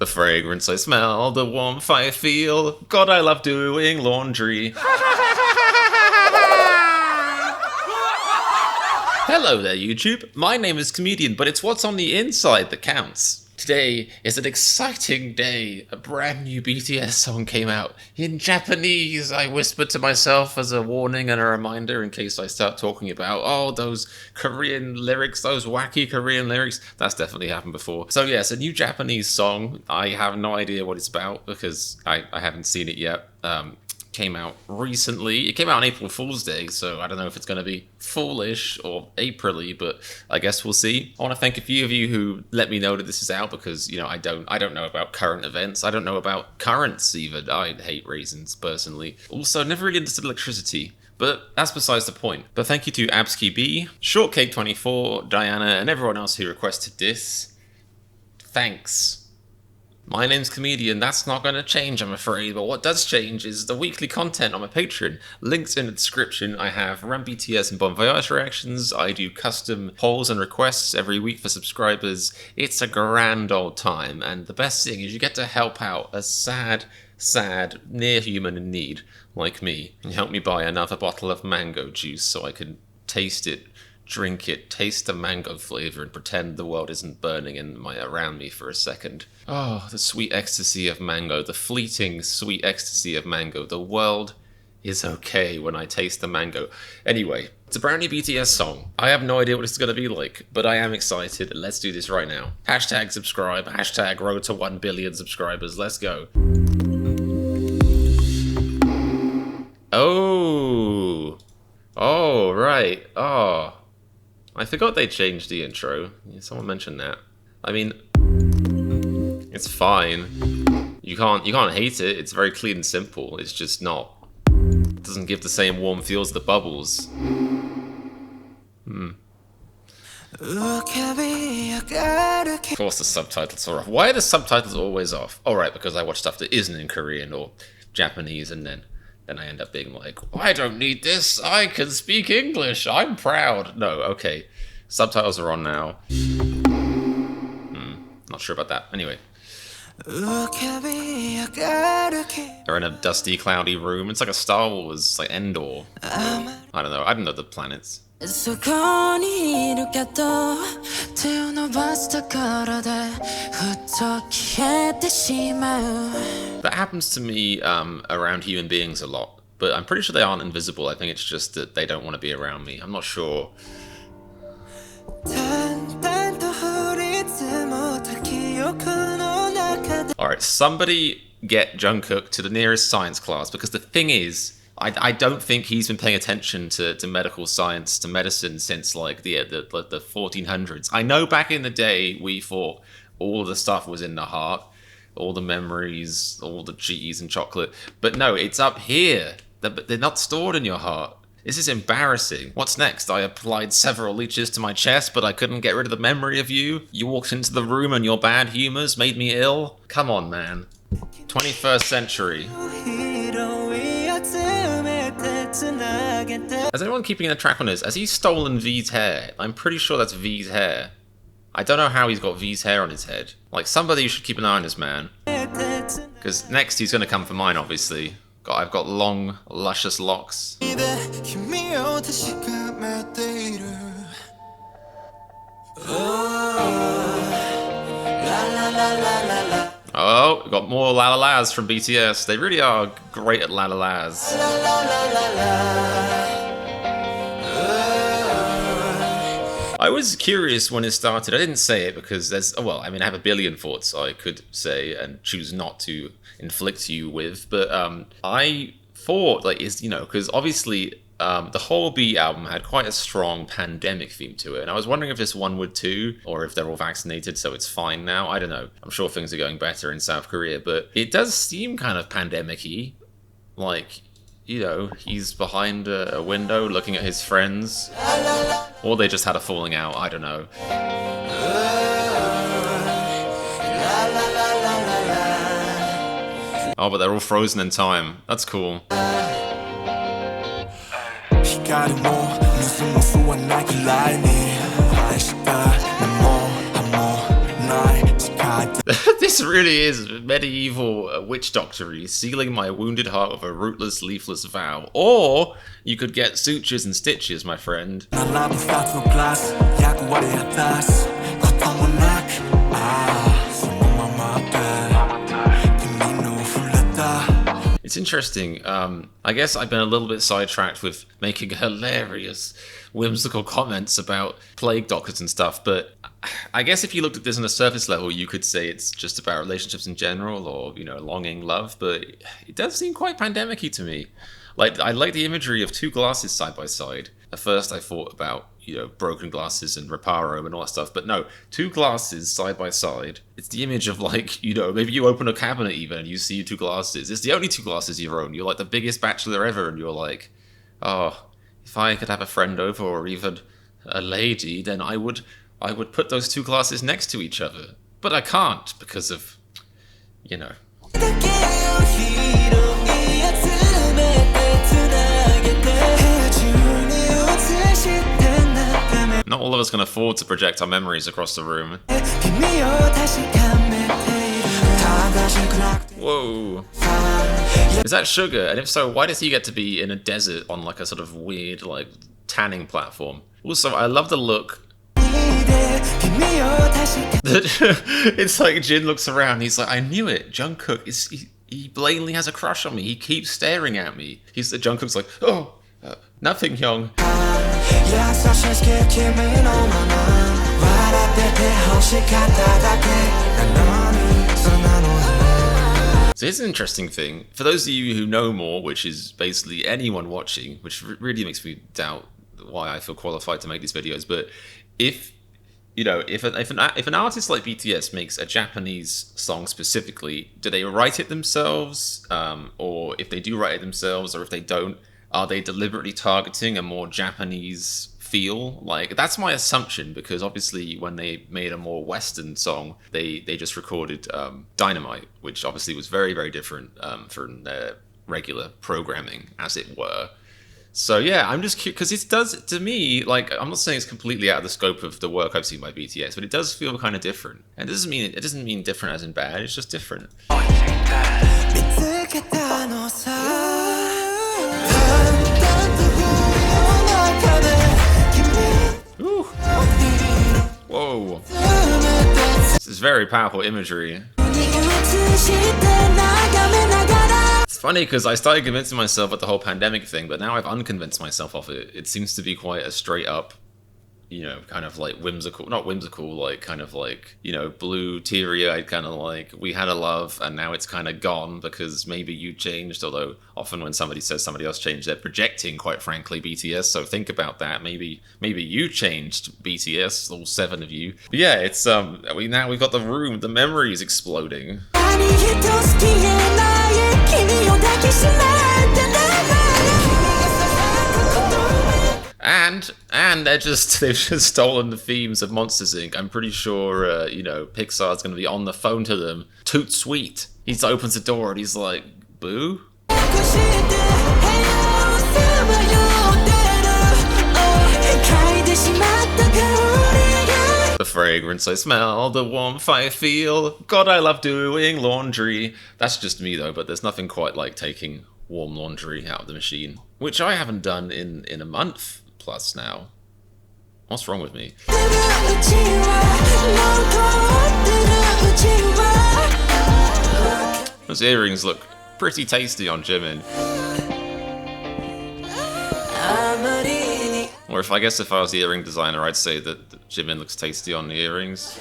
The fragrance I smell, the warmth I feel. God, I love doing laundry. Hello there, YouTube. My name is Comedian, but it's what's on the inside that counts. Today is an exciting day. A brand new BTS song came out in Japanese. I whispered to myself as a warning and a reminder in case I start talking about, oh, those Korean lyrics, those wacky Korean lyrics. That's definitely happened before. So yes, a new Japanese song. I have no idea what it's about because I haven't seen it yet. Came out recently. It came out on April Fool's Day, so I don't know if it's going to be foolish or April-y, but I guess we'll see. I want to thank a few of you who let me know that this is out because, you know, I don't know about current events. I don't know about currents even. I hate raisins, personally. Also, never really understood electricity. But that's besides the point. But thank you to Absky B, Shortcake24, Diana, and everyone else who requested this. Thanks. My name's Comedian, that's not going to change, I'm afraid, but what does change is the weekly content on my Patreon. Links in the description. I have Ram BTS and Bon Voyage reactions, I do custom polls and requests every week for subscribers. It's a grand old time, and the best thing is you get to help out a sad, near human in need, like me. You help me buy another bottle of mango juice so I can taste it, drink it, taste the mango flavor, and pretend the world isn't burning around me for a second. Oh, the sweet ecstasy of mango, the fleeting sweet ecstasy of mango. The world is okay when I taste the mango. Anyway, it's a brand new BTS song. I have no idea what it's going to be like, but I am excited. Let's do this right now. Hashtag subscribe, hashtag road to 1 billion subscribers. Let's go. Oh, right. Oh, I forgot they changed the intro. Someone mentioned that. I mean, it's fine. You can't hate it. It's very clean and simple. It's just not. It doesn't give the same warm feel as the bubbles. Of course the subtitles are off. Why are the subtitles always off? Oh, right, because I watch stuff that isn't in Korean or Japanese, and then I end up being like, I don't need this, I can speak English, I'm proud. No, okay. Subtitles are on now. Not sure about that. Anyway. They're in a dusty, cloudy room. It's like a Star Wars, like Endor. I don't know. I don't know the planets. That happens to me around human beings a lot, but I'm pretty sure they aren't invisible. I think it's just that they don't want to be around me. I'm not sure. Alright, somebody get Jungkook to the nearest science class, because the thing is, I don't think he's been paying attention to medical science, to medicine, since like the 1400s. I know back in the day we thought all of the stuff was in the heart, all the memories, all the cheese and chocolate, but no, it's up here. They're not stored in your heart. This is embarrassing. What's next? I applied several leeches to my chest, but I couldn't get rid of the memory of you. You walked into the room and your bad humors made me ill. Come on, man. 21st century. Is anyone keeping a track on this? Has he stolen V's hair? I'm pretty sure that's V's hair. I don't know how he's got V's hair on his head. Like, somebody should keep an eye on this man. Because next he's gonna come for mine, obviously. I've got long, luscious locks. Oh, we got more la la las from BTS. They really are great at la la las. I was curious when it started. I didn't say it because there's, well, I mean, I have a billion thoughts I could say and choose not to inflict you with, but I thought, like, is, you know, because obviously the whole B album had quite a strong pandemic theme to it, and I was wondering if this one would too, or if they're all vaccinated so it's fine now. I don't know. I'm sure things are going better in South Korea, but it does seem kind of pandemic-y. Like, you know, he's behind a window looking at his friends, or they just had a falling out, I don't know. Oh, but they're all frozen in time. That's cool. This really is medieval witch doctory, sealing my wounded heart with a rootless, leafless vow. Or you could get sutures and stitches, my friend. It's interesting. I guess I've been a little bit sidetracked with making hilarious, whimsical comments about plague doctors and stuff, but I guess if you looked at this on a surface level, you could say it's just about relationships in general, or, you know, longing, love, but it does seem quite pandemic-y to me. Like, I like the imagery of two glasses side by side. At first I thought about, you know, broken glasses and reparo and all that stuff, but no, two glasses side by side. It's the image of, like, you know, maybe you open a cabinet even and you see two glasses. It's the only two glasses you own. You're like the biggest bachelor ever, and you're like, oh, if I could have a friend over, or even a lady, then I would put those two glasses next to each other. But I can't because of, you know. Not all of us can afford to project our memories across the room. Whoa. Is that Sugar? And if so, why does he get to be in a desert on like a sort of weird like tanning platform? Also, I love the look. It's like Jin looks around, he's like, I knew it, Jungkook he blatantly has a crush on me, he keeps staring at me. Jungkook's like, oh, nothing, Hyung. So here's an interesting thing. For those of you who know more, which is basically anyone watching, which really makes me doubt why I feel qualified to make these videos, but if you know, if an artist like BTS makes a Japanese song specifically, do they write it themselves? Or if they do write it themselves, or if they don't, are they deliberately targeting a more Japanese feel? Like, that's my assumption, because obviously when they made a more Western song, they just recorded Dynamite, which obviously was very, very different from their regular programming, as it were. So yeah, I'm just curious, because it does, to me, like, I'm not saying it's completely out of the scope of the work I've seen by BTS, but it does feel kind of different. And it doesn't mean different as in bad, it's just different. Ooh. Whoa. This is very powerful imagery. It's funny because I started convincing myself of the whole pandemic thing, but now I've unconvinced myself of it. It seems to be quite a straight up, you know, kind of like whimsical, not whimsical, like kind of like, you know, blue, teary-eyed, kind of like, we had a love and now it's kind of gone because maybe you changed. Although often when somebody says somebody else changed, they're projecting, quite frankly, BTS. So think about that. Maybe you changed, BTS, all 7 of you. But yeah, it's we've got the room, the memory is exploding. And they've just stolen the themes of Monsters Inc. I'm pretty sure, you know, Pixar's going to be on the phone to them. Toot sweet. He opens the door and he's like, boo? The fragrance I smell, the warmth I feel. God, I love doing laundry. That's just me though, but there's nothing quite like taking warm laundry out of the machine, which I haven't done in a month plus now. What's wrong with me? Those earrings look pretty tasty on Jimin. Or if I was the earring designer, I'd say that Jimin looks tasty on the earrings.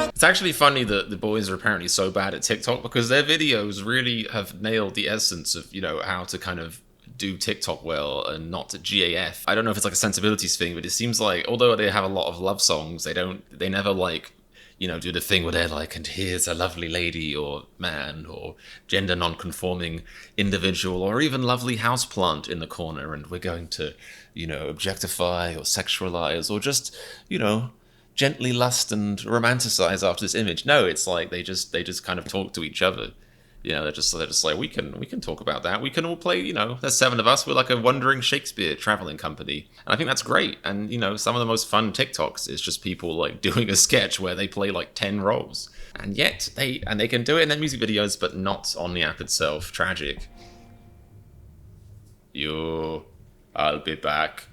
It's actually funny that the boys are apparently so bad at TikTok, because their videos really have nailed the essence of, you know, how to kind of do TikTok well and not to GAF. I don't know if it's like a sensibilities thing, but it seems like, although they have a lot of love songs, they never like, you know, do the thing where they're like, and here's a lovely lady or man or gender non-conforming individual or even lovely houseplant in the corner and we're going to, you know, objectify or sexualize or just, you know, gently lust and romanticize after this image. No, it's like they just kind of talk to each other. You know, they're just like, we can talk about that. We can all play, you know, there's 7 of us. We're like a wandering Shakespeare traveling company. And I think that's great. And, you know, some of the most fun TikToks is just people like doing a sketch where they play like 10 roles. And yet they can do it in their music videos, but not on the app itself. Tragic. I'll be back.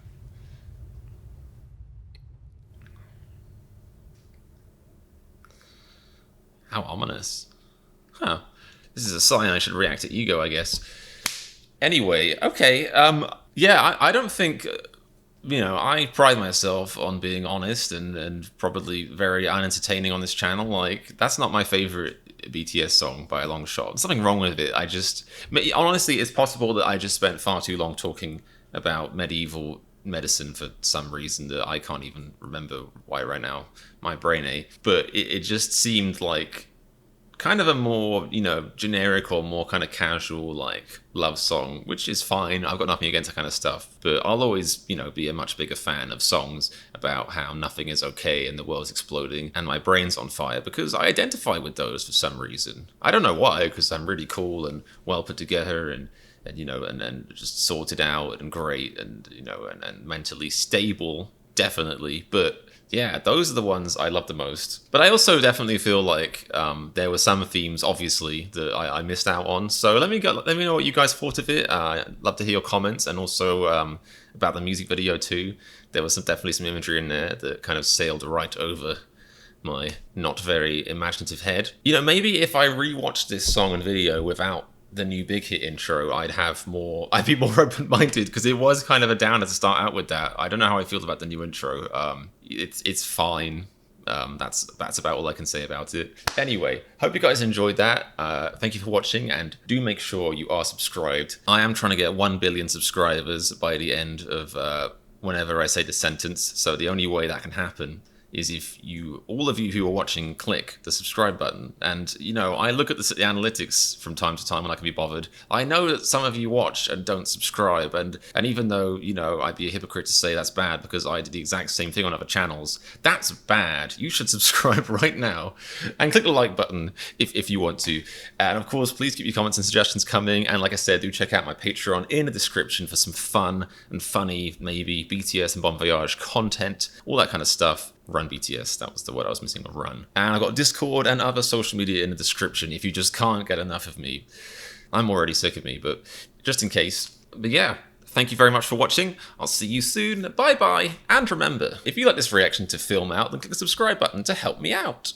How ominous. Huh. This is a sign I should react to ego, I guess. Anyway, okay. Yeah, I don't think... You know, I pride myself on being honest and probably very unentertaining on this channel. Like, that's not my favorite BTS song by a long shot. There's something wrong with it. Honestly, it's possible that I just spent far too long talking about medieval medicine for some reason that I can't even remember why right now. My brain, eh? But it just seemed like kind of a more, you know, generic or more kind of casual, like, love song, which is fine. I've got nothing against that kind of stuff. But I'll always, you know, be a much bigger fan of songs about how nothing is okay and the world's exploding and my brain's on fire, because I identify with those for some reason. I don't know why, because I'm really cool and well put together and you know, and then just sorted out and great and, you know, and mentally stable, definitely. But yeah, those are the ones I love the most. But I also definitely feel like there were some themes, obviously, that I missed out on. So let me know what you guys thought of it. I'd love to hear your comments, and also about the music video too. There was definitely some imagery in there that kind of sailed right over my not very imaginative head. You know, maybe if I rewatched this song and video without the new Big Hit intro, I'd be more open-minded, because it was kind of a downer to start out with that. I don't know how I feel about the new intro. It's fine. That's about all I can say about it. Anyway, hope you guys enjoyed that. Thank you for watching, and do make sure you are subscribed. I am trying to get 1 billion subscribers by the end of whenever I say the sentence, so the only way that can happen is if all of you who are watching, click the subscribe button. And, you know, I look at the analytics from time to time when I can be bothered. I know that some of you watch and don't subscribe, and even though, you know, I'd be a hypocrite to say that's bad because I did the exact same thing on other channels, that's bad. You should subscribe right now and click the like button if you want to. And of course, please keep your comments and suggestions coming. And like I said, do check out my Patreon in the description for some fun and funny, maybe BTS and Bon Voyage content, all that kind of stuff. Run BTS, that was the word I was missing, run. And I've got Discord and other social media in the description if you just can't get enough of me. I'm already sick of me, but just in case. But yeah, thank you very much for watching. I'll see you soon. Bye bye. And remember, if you like this reaction to film out, then click the subscribe button to help me out.